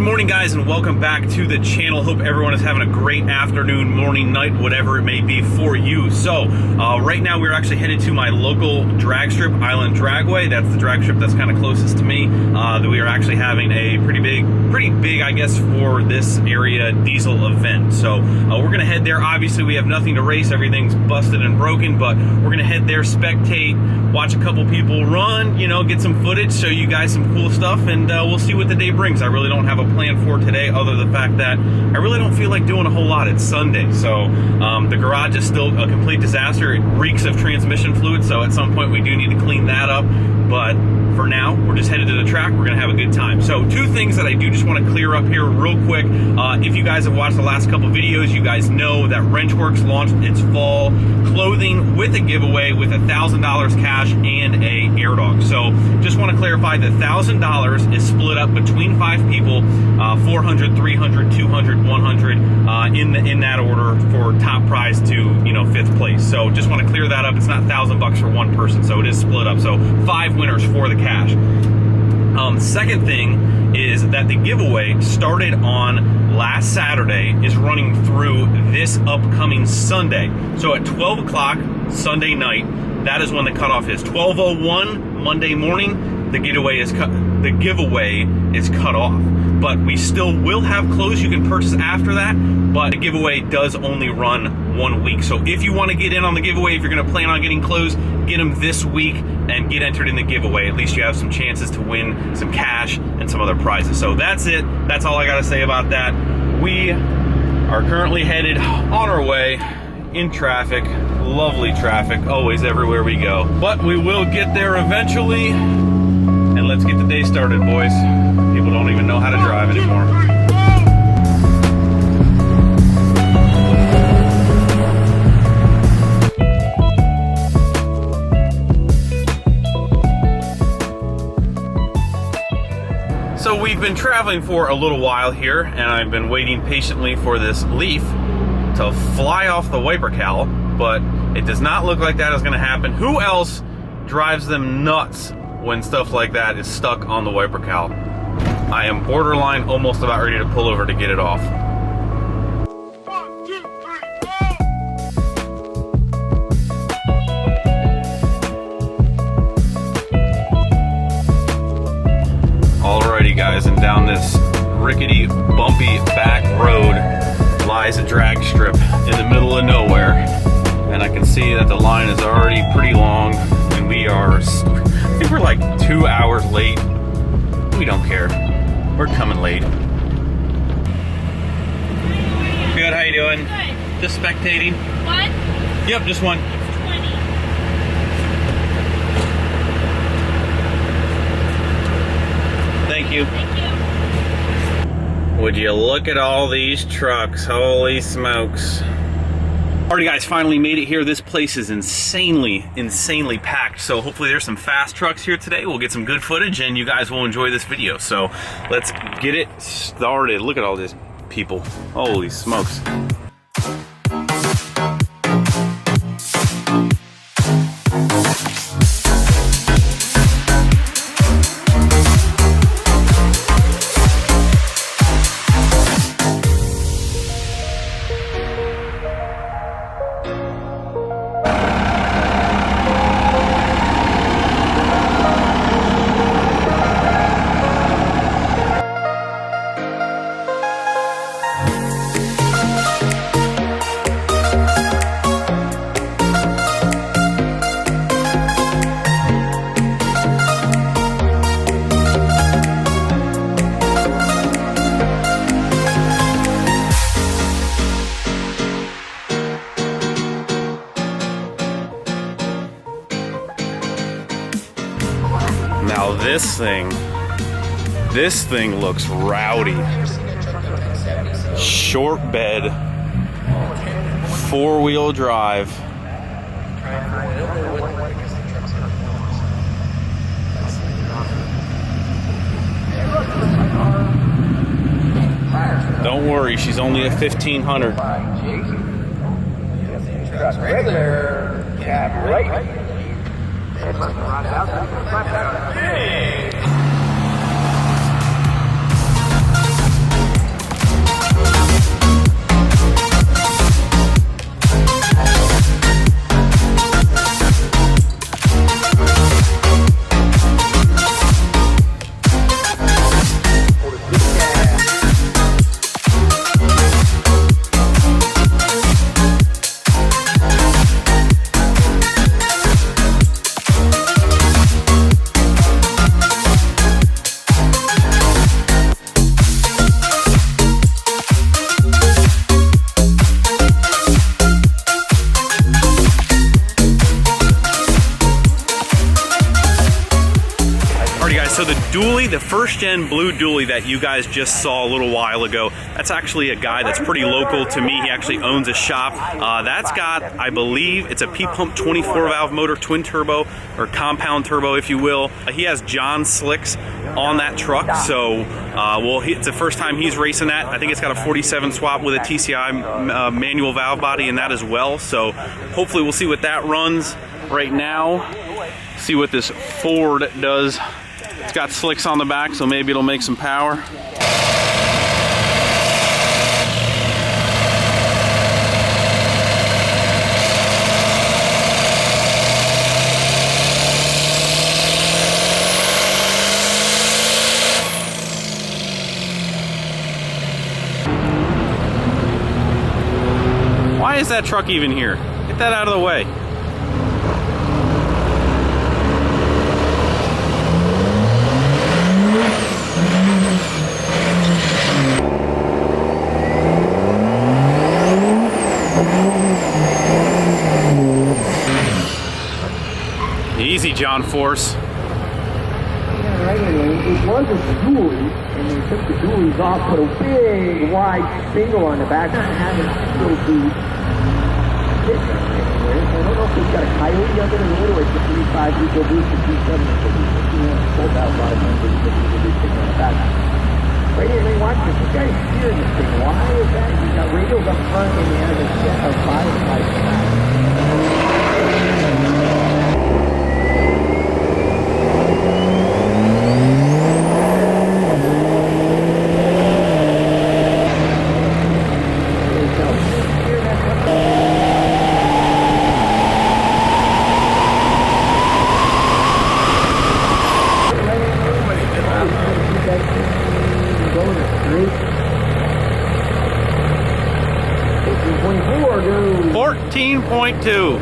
Good morning, guys, and welcome back to the channel. Hope everyone is having a great afternoon, morning, night, whatever it may be for you. So right now we're actually headed to my local drag strip, Island Dragway. That's the drag strip that's kind of closest to me. That we are actually having a pretty big, I guess, for this area diesel event. So we're gonna head there. Obviously we have nothing to race, everything's busted and broken, but we're gonna head there, spectate, watch a couple people run, you know, get some footage, show you guys some cool stuff, and we'll see what the day brings. I really don't have a plan for today other than the fact that I really don't feel like doing a whole lot. It's Sunday, so the garage is still a complete disaster. It reeks of transmission fluid, so at some point we do need to clean that up, but for now we're just headed to the track. We're gonna have a good time. So two things that I do just want to clear up here real quick. If you guys have watched the last couple videos, you guys know that Wrenchworks launched its fall clothing with a giveaway with $1,000 cash and a air dog. So just want to clarify that $1,000 is split up between 5 people, 400, 300, 200, 100 in that order for top prize to, you know, 5th place. So just want to clear that up. It's not $1,000 for one person, so it is split up. So 5 winners for the cash. Second thing is that the giveaway started on last Saturday, is running through this upcoming Sunday. So at 12 o'clock Sunday night, that is when the cutoff is. 12:01 Monday morning, the giveaway is cut off. But we still will have clothes you can purchase after that, but the giveaway does only run 1 week. So if you want to get in on the giveaway, if you're going to plan on getting clothes, get them this week and get entered in the giveaway. At least you have some chances to win some cash and some other prizes. So that's it. That's all I got to say about that. We are currently headed on our way in traffic. Lovely traffic, always everywhere we go. But we will get there eventually. And let's get the day started, boys. People don't even know how to drive anymore. So we've been traveling for a little while here, and I've been waiting patiently for this leaf to fly off the wiper cowl, but it does not look like that is going to happen. Who else drives them nuts when stuff like that is stuck on the wiper cowl? I am borderline almost about ready to pull over to get it off. 1, 2, 3, go! Alrighty guys, and down this rickety, bumpy back road lies a drag strip in the middle of nowhere. And I can see that the line is already pretty long, and we are, I think we're like 2 hours late. We don't care. We're coming late. Good, how you doing? Good. Just spectating. One? Yep, just one. 20. Thank you. Thank you. Would you look at all these trucks? Holy smokes. Alrighty guys, finally made it here. This place is insanely packed. So hopefully there's some fast trucks here today. We'll get some good footage and you guys will enjoy this video. So let's get it started. Look at all these people. Holy smokes. Now this thing looks rowdy. Short bed, 4-wheel drive. Don't worry, she's only a 1500. Regular cab right. dually, the first gen blue dually that you guys just saw a little while ago, that's actually a guy that's pretty local to me. He actually owns a shop. That's got, I believe, it's a P-pump 24 valve motor, twin turbo, or compound turbo, if you will. He has John slicks on that truck, so it's the first time he's racing that. I think it's got a 47 swap with a TCI manual valve body in that as well, so hopefully we'll see what that runs. Right now, see what this Ford does. It's got slicks on the back, so maybe it'll make some power. Why is that truck even here? Get that out of the way. Easy, John Force. Yeah, right. It was a dually, and they took the dualies off, put a big wide spindle on the back, not having a little boot. I don't know if it's got a coyote under the hood or it's a 35 equal boost or 27 equal boost. You know, sold out a lot of numbers, but you can do things on the back. Right here, they watch this. This guy's steering this thing. Why is that? He's got radials up front and he has a set of 5 lights back. Point two.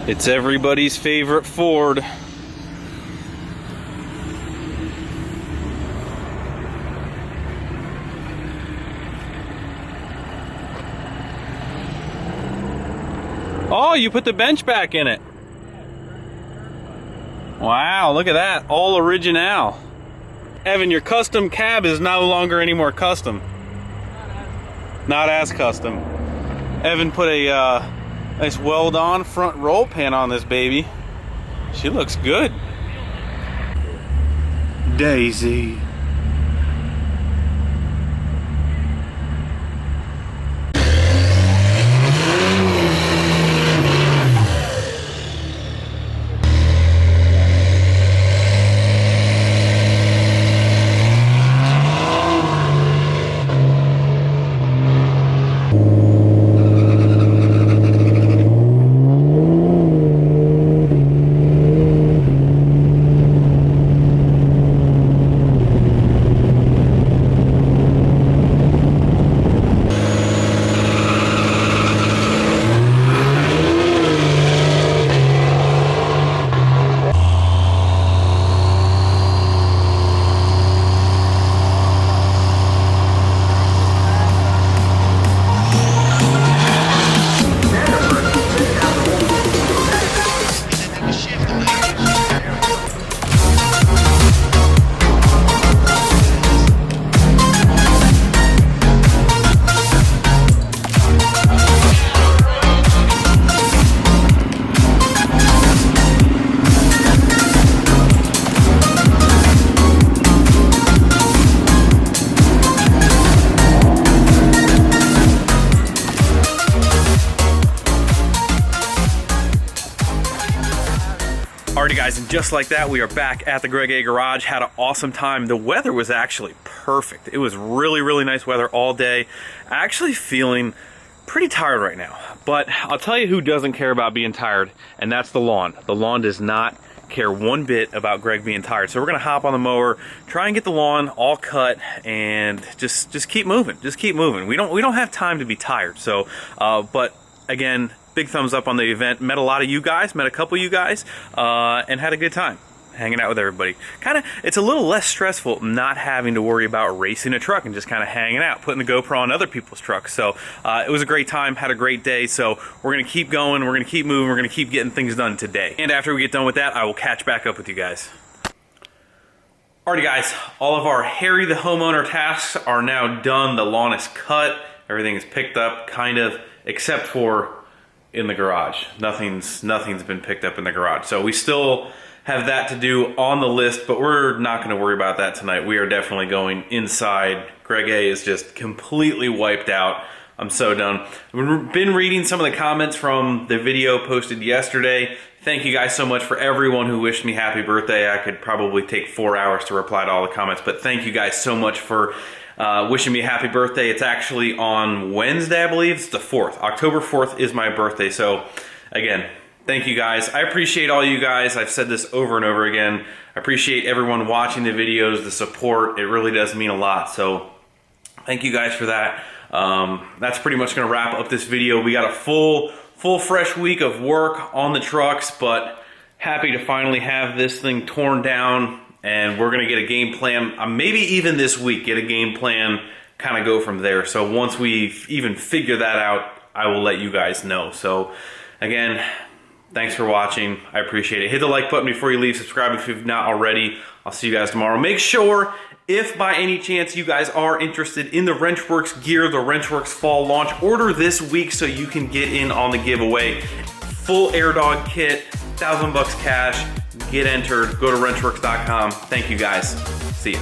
It's everybody's favorite Ford. Oh, you put the bench back in it. Wow, look at that. All original. Evan, your custom cab is no longer any more custom. Not as custom. Evan put a nice weld-on front roll pan on this baby. She looks good. Daisy. Alrighty guys, and just like that, we are back at the GREGA garage. Had an awesome time. The weather was actually perfect. It was really, really nice weather all day. Actually feeling pretty tired right now. But I'll tell you who doesn't care about being tired, and that's the lawn. The lawn does not care one bit about Greg being tired. So we're gonna hop on the mower, try and get the lawn all cut, and just keep moving. Just keep moving. We don't have time to be tired. So, but again, big thumbs up on the event. Met a lot of you guys, met a couple of you guys, and had a good time hanging out with everybody. It's a little less stressful not having to worry about racing a truck and just kind of hanging out, putting the GoPro on other people's trucks. So it was a great time, had a great day. So we're gonna keep going, we're gonna keep moving, we're gonna keep getting things done today. And after we get done with that, I will catch back up with you guys. Alrighty guys, all of our Harry the homeowner tasks are now done. The lawn is cut, everything is picked up, kind of, except for in the garage. Nothing's been picked up in the garage. So we still have that to do on the list, but we're not gonna worry about that tonight. We are definitely going inside. GREGA is just completely wiped out. I'm so done. I've been reading some of the comments from the video posted yesterday. Thank you guys so much for everyone who wished me happy birthday. I could probably take 4 hours to reply to all the comments, but thank you guys so much for wishing me a happy birthday. It's actually on Wednesday, I believe. It's the 4th. October 4th is my birthday. So again, thank you guys. I appreciate all you guys. I've said this over and over again. I appreciate everyone watching the videos, the support. It really does mean a lot. So thank you guys for that. That's pretty much gonna wrap up this video. We got a full fresh week of work on the trucks, but happy to finally have this thing torn down, and we're gonna get a game plan, maybe even this week, get a game plan, kind of go from there. So once we even figure that out, I will let you guys know. So again, thanks for watching. I appreciate it. Hit the like button before you leave. Subscribe if you've not already. I'll see you guys tomorrow. Make sure, if by any chance you guys are interested in the Wrenchworks gear, the Wrenchworks fall launch, order this week so you can get in on the giveaway. Full AirDog kit, $1,000 cash. Get entered. Go to wrenchworks.com. Thank you guys. See ya.